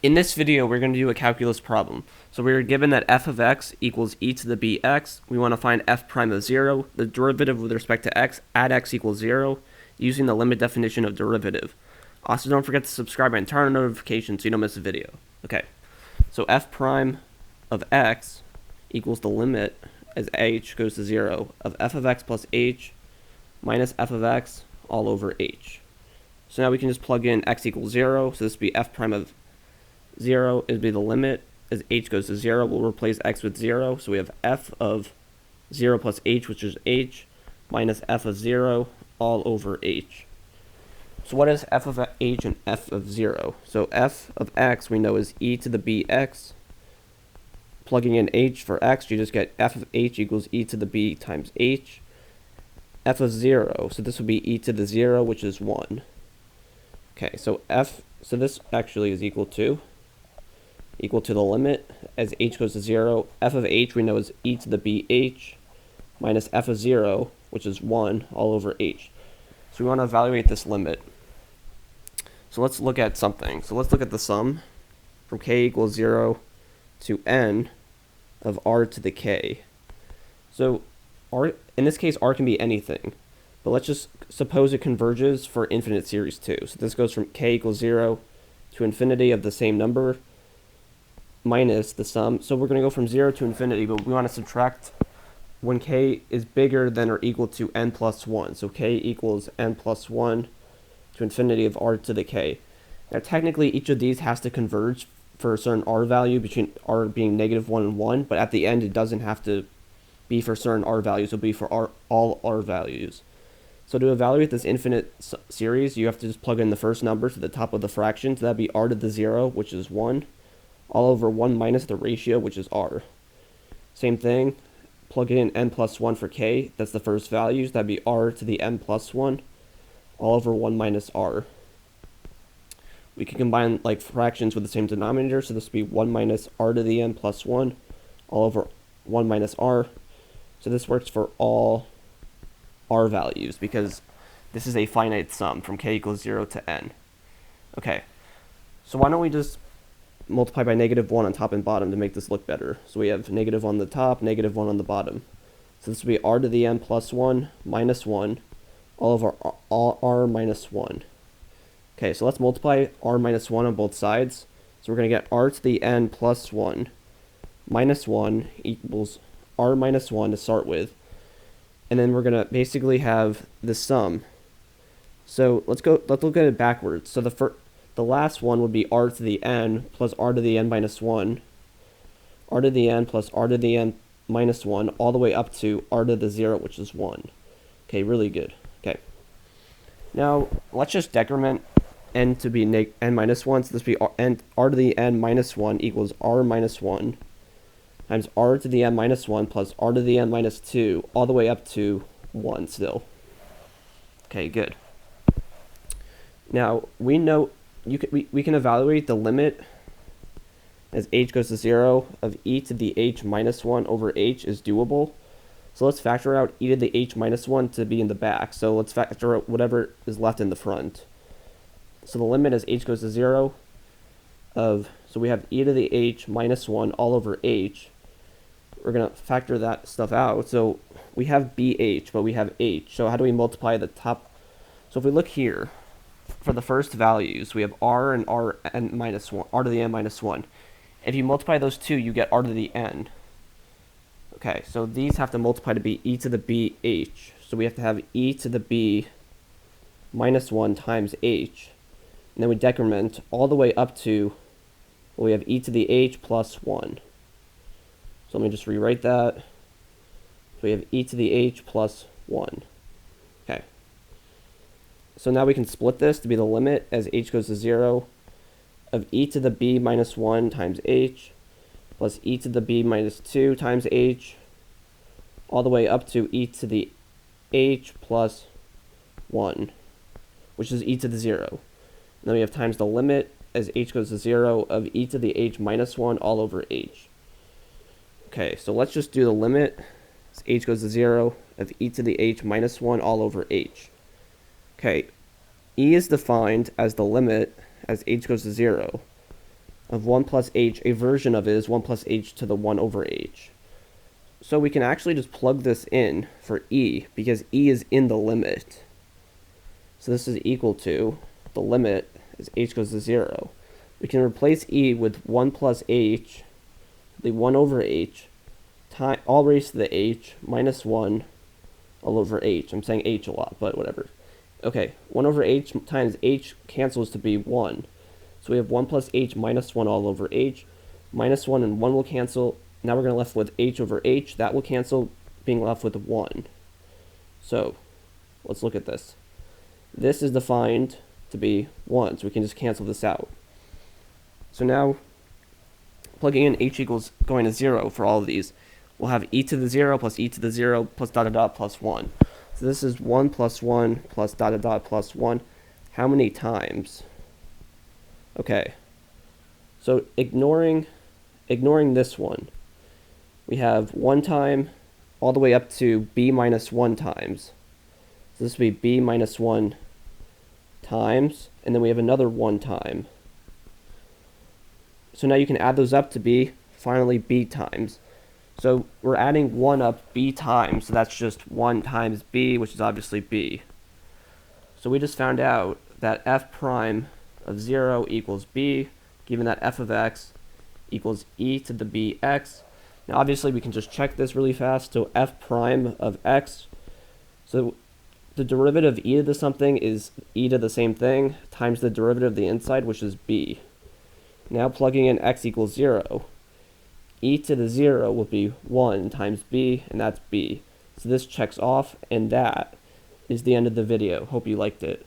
In this video, we're going to do a calculus problem. So we are given that f of x equals e to the bx. We want to find f prime of 0, the derivative with respect to x, at x equals 0, using the limit definition of derivative. Also, don't forget to subscribe and turn on notifications so you don't miss a video. Okay, so f prime of x equals the limit as h goes to 0 of f of x plus h minus f of x all over h. So now we can just plug in x equals 0, so this would be f prime of 0 is be the limit as h goes to 0. We'll replace x with 0. So we have f of 0 plus h, which is h, minus f of 0 all over h. So what is f of h and f of 0? So f of x we know is e to the bx. Plugging in h for x, you just get f of h equals e to the b times h. F of 0, so this would be e to the 0, which is 1. Okay, so this actually is equal to the limit as h goes to 0. F of h we know is e to the bh minus f of 0, which is 1 all over h. So we want to evaluate this limit. So let's look at something. So let's look at the sum from k equals 0 to n of r to the k. So r, in this case, r can be anything. But let's just suppose it converges for infinite series too. So this goes from k equals 0 to infinity of the same number minus the sum. So we're going to go from 0 to infinity, but we want to subtract when k is bigger than or equal to n plus 1. So k equals n plus 1 to infinity of r to the k. Now technically each of these has to converge for a certain r value, between r being negative 1 and 1, but at the end it doesn't have to be for certain r values. It'll be for all r values. So to evaluate this infinite series, you have to just plug in the first number to the top of the fraction. So that'd be r to the 0, which is 1, all over 1 minus the ratio, which is r. Same thing, plug in n plus 1 for k. That's the first values. That'd be r to the n plus 1, all over 1 minus r. We can combine like fractions with the same denominator, so this would be 1 minus r to the n plus 1, all over 1 minus r. So this works for all r values because this is a finite sum from k equals 0 to n. Okay, so why don't we just multiply by negative 1 on top and bottom to make this look better. So we have negative on the top, negative 1 on the bottom. So this would be r to the n plus 1 minus 1, all over r minus 1. Okay, so let's multiply r minus 1 on both sides. So we're going to get r to the n plus 1 minus 1 equals r minus 1 to start with. And then we're going to basically have the sum. So let's look at it backwards. So the last one would be r to the n plus r to the n minus 1, r to the n plus r to the n minus 1, all the way up to r to the 0, which is 1. Okay, really good. Okay. Now, let's just decrement n to be n minus 1. So this would be r to the n minus 1 equals r minus 1 times r to the n minus 1 plus r to the n minus 2, all the way up to 1 still. Okay, good. Now, we know we can evaluate the limit as h goes to 0 of e to the h minus 1 over h is doable. So let's factor out e to the h minus 1 to be in the back. So let's factor out whatever is left in the front. So the limit as h goes to 0 of, so we have e to the h minus 1 all over h. We're going to factor that stuff out. So we have bh, but we have h. So how do we multiply the top? So if we look here, for the first values, we have r and r n minus 1, r to the n minus 1. If you multiply those two, you get r to the n. Okay, so these have to multiply to be e to the bh. So we have to have e to the b minus 1 times h. And then we decrement all the way up to, well, we have e to the h plus 1. So let me just rewrite that. So we have e to the h plus 1. Okay. So now we can split this to be the limit as h goes to 0 of e to the b minus 1 times h plus e to the b minus 2 times h, all the way up to e to the h plus 1, which is e to the 0. And then we have times the limit as h goes to 0 of e to the h minus 1 all over h. Okay, so let's just do the limit as h goes to 0 of e to the h minus 1 all over h. Okay, e is defined as the limit as h goes to 0 of 1 plus h, a version of it is 1 plus h to the 1 over h. So we can actually just plug this in for e, because e is in the limit. So this is equal to, the limit as h goes to 0. We can replace e with 1 plus h, the 1 over h, all raised to the h, minus 1 all over h. I'm saying h a lot, but whatever. Okay, 1 over h times h cancels to be 1. So we have 1 plus h minus 1 all over h. Minus 1 and 1 will cancel. Now we're going to left with h over h. That will cancel, being left with 1. So let's look at this. This is defined to be 1, so we can just cancel this out. So now, plugging in h equals going to 0 for all of these, we'll have e to the 0 plus e to the 0 plus dot dot dot plus 1. So this is 1 plus 1 plus dot dot dot plus 1. How many times? Okay, so ignoring this one, we have 1 time all the way up to b minus 1 times. So this would be b minus 1 times, and then we have another 1 time. So now you can add those up to be finally b times. So we're adding 1 up b times, so that's just 1 times b, which is obviously b. So we just found out that f prime of 0 equals b, given that f of x equals e to the bx. Now obviously we can just check this really fast. So f prime of x, so the derivative of e to the something is e to the same thing times the derivative of the inside, which is b. Now plugging in x equals 0, e to the 0 will be 1 times b, and that's b. So this checks off, and that is the end of the video. Hope you liked it.